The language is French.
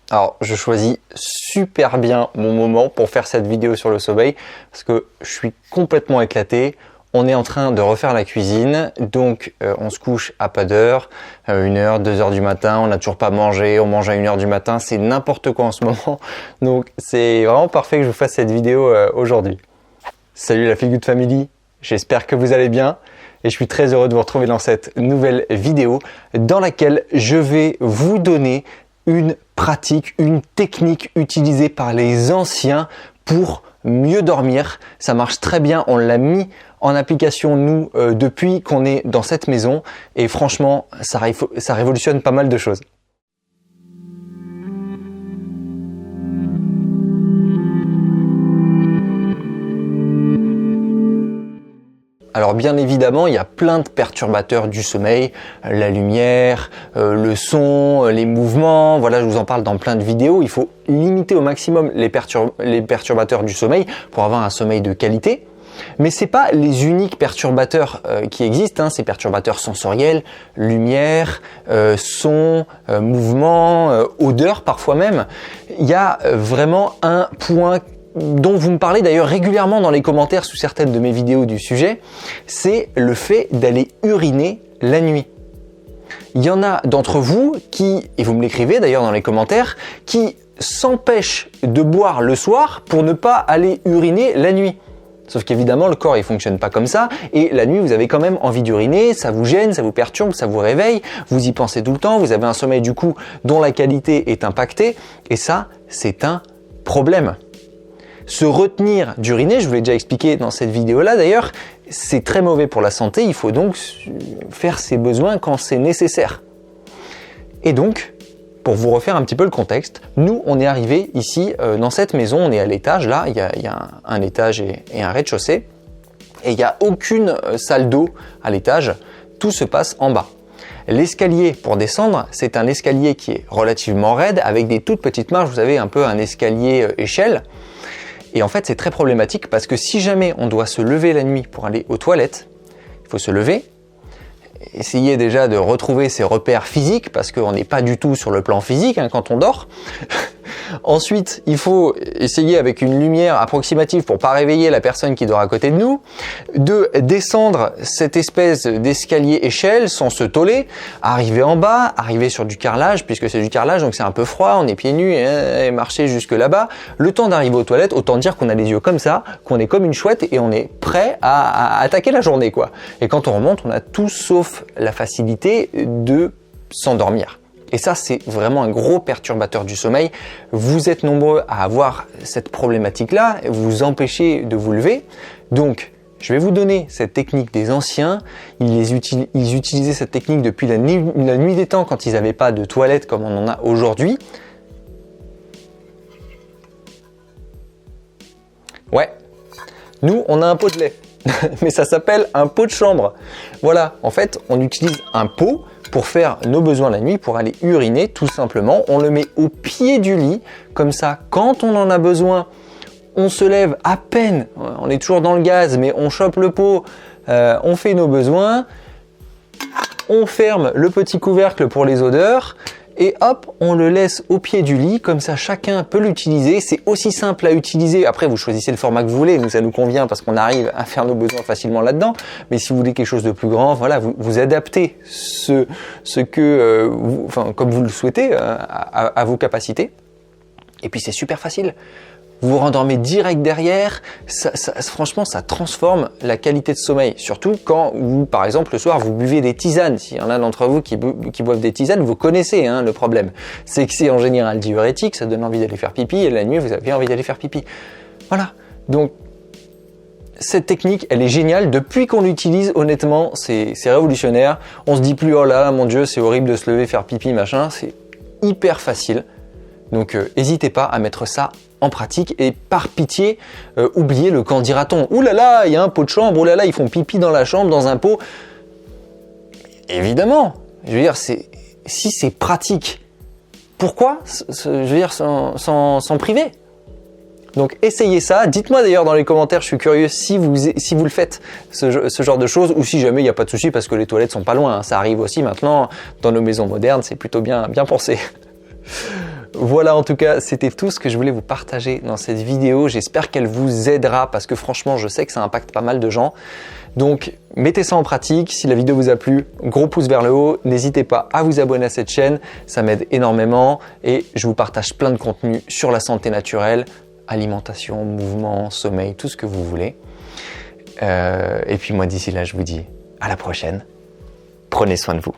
Alors, je choisis super bien mon moment pour faire cette vidéo sur le sommeil parce que je suis complètement éclaté. On est en train de refaire la cuisine, donc on se couche à pas d'heure, 1h, 2h du matin, on n'a toujours pas mangé, on mange à 1h du matin, c'est n'importe quoi en ce moment. Donc c'est vraiment parfait que je vous fasse cette vidéo aujourd'hui. Salut la Feel Good Family, j'espère que vous allez bien et je suis très heureux de vous retrouver dans cette nouvelle vidéo dans laquelle je vais vous donner une pratique, une technique utilisée par les anciens pour mieux dormir. Ça marche très bien, on l'a mis en application nous depuis qu'on est dans cette maison et franchement ça révolutionne pas mal de choses. Alors bien évidemment, il y a plein de perturbateurs du sommeil, la lumière, le son, les mouvements, voilà, je vous en parle dans plein de vidéos. Il faut limiter au maximum les perturbateurs du sommeil pour avoir un sommeil de qualité. Mais c'est pas les uniques perturbateurs qui existent, hein, ces perturbateurs sensoriels, lumière, son, mouvement, odeur parfois même. Il y a vraiment un point dont vous me parlez d'ailleurs régulièrement dans les commentaires sous certaines de mes vidéos du sujet, c'est le fait d'aller uriner la nuit. Il y en a d'entre vous qui, et vous me l'écrivez d'ailleurs dans les commentaires, qui s'empêchent de boire le soir pour ne pas aller uriner la nuit. Sauf qu'évidemment, le corps il fonctionne pas comme ça et la nuit vous avez quand même envie d'uriner, ça vous gêne, ça vous perturbe, ça vous réveille, vous y pensez tout le temps, vous avez un sommeil du coup dont la qualité est impactée et ça, c'est un problème. Se retenir d'uriner, je vous l'ai déjà expliqué dans cette vidéo-là d'ailleurs, c'est très mauvais pour la santé, il faut donc faire ses besoins quand c'est nécessaire. Et donc, pour vous refaire un petit peu le contexte, nous on est arrivé ici dans cette maison, on est à l'étage, là il y a un étage et un rez-de-chaussée, et il n'y a aucune salle d'eau à l'étage, tout se passe en bas. L'escalier pour descendre, c'est un escalier qui est relativement raide, avec des toutes petites marches, vous avez un peu un escalier échelle. Et en fait, c'est très problématique parce que si jamais on doit se lever la nuit pour aller aux toilettes, il faut se lever, essayer déjà de retrouver ses repères physiques parce qu'on n'est pas du tout sur le plan physique hein, quand on dort. Ensuite, il faut essayer avec une lumière approximative pour pas réveiller la personne qui dort à côté de nous, de descendre cette espèce d'escalier échelle sans se toller, arriver en bas, arriver sur du carrelage, puisque c'est du carrelage donc c'est un peu froid, on est pieds nus et marcher jusque là-bas. Le temps d'arriver aux toilettes, autant dire qu'on a les yeux comme ça, qu'on est comme une chouette et on est prêt à attaquer la journée quoi. Et quand on remonte, on a tout sauf la facilité de s'endormir. Et ça, c'est vraiment un gros perturbateur du sommeil. Vous êtes nombreux à avoir cette problématique-là, vous empêchez de vous lever. Donc, je vais vous donner cette technique des anciens. Ils utilisaient cette technique depuis la nuit des temps quand ils n'avaient pas de toilette comme on en a aujourd'hui. Ouais, nous, on a un pot de lait. Mais ça s'appelle un pot de chambre. Voilà, en fait, on utilise un pot pour faire nos besoins la nuit, pour aller uriner tout simplement. On le met au pied du lit, comme ça, quand on en a besoin, on se lève à peine, on est toujours dans le gaz, mais on chope le pot, on fait nos besoins, on ferme le petit couvercle pour les odeurs, et hop, on le laisse au pied du lit, comme ça chacun peut l'utiliser, c'est aussi simple à utiliser, après vous choisissez le format que vous voulez, nous ça nous convient parce qu'on arrive à faire nos besoins facilement là-dedans, mais si vous voulez quelque chose de plus grand, voilà, vous adaptez comme vous le souhaitez à vos capacités, et puis c'est super facile. Vous vous rendormez direct derrière, franchement ça transforme la qualité de sommeil, surtout quand vous, par exemple le soir vous buvez des tisanes. S'il y en a d'entre vous qui boivent des tisanes, vous connaissez hein, le problème. C'est que c'est en général diurétique, ça donne envie d'aller faire pipi et la nuit vous avez envie d'aller faire pipi. Voilà, donc cette technique elle est géniale, depuis qu'on l'utilise honnêtement c'est révolutionnaire. On se dit plus oh là mon dieu c'est horrible de se lever faire pipi machin, c'est hyper facile. Donc n'hésitez pas à mettre ça en pratique et par pitié, oubliez le quand dira-t-on. Ouh là là, il y a un pot de chambre, ouh là là, ils font pipi dans la chambre, dans un pot. Évidemment, je veux dire, si c'est pratique, pourquoi s'en priver? Donc essayez ça, dites-moi d'ailleurs dans les commentaires, je suis curieux si vous le faites, ce genre de choses, ou si jamais il n'y a pas de souci parce que les toilettes sont pas loin, hein. Ça arrive aussi maintenant dans nos maisons modernes, c'est plutôt bien pensé. Voilà, en tout cas, c'était tout ce que je voulais vous partager dans cette vidéo. J'espère qu'elle vous aidera parce que franchement, je sais que ça impacte pas mal de gens. Donc, mettez ça en pratique. Si la vidéo vous a plu, gros pouce vers le haut. N'hésitez pas à vous abonner à cette chaîne. Ça m'aide énormément et je vous partage plein de contenu sur la santé naturelle, alimentation, mouvement, sommeil, tout ce que vous voulez. Et puis moi, d'ici là, je vous dis à la prochaine. Prenez soin de vous.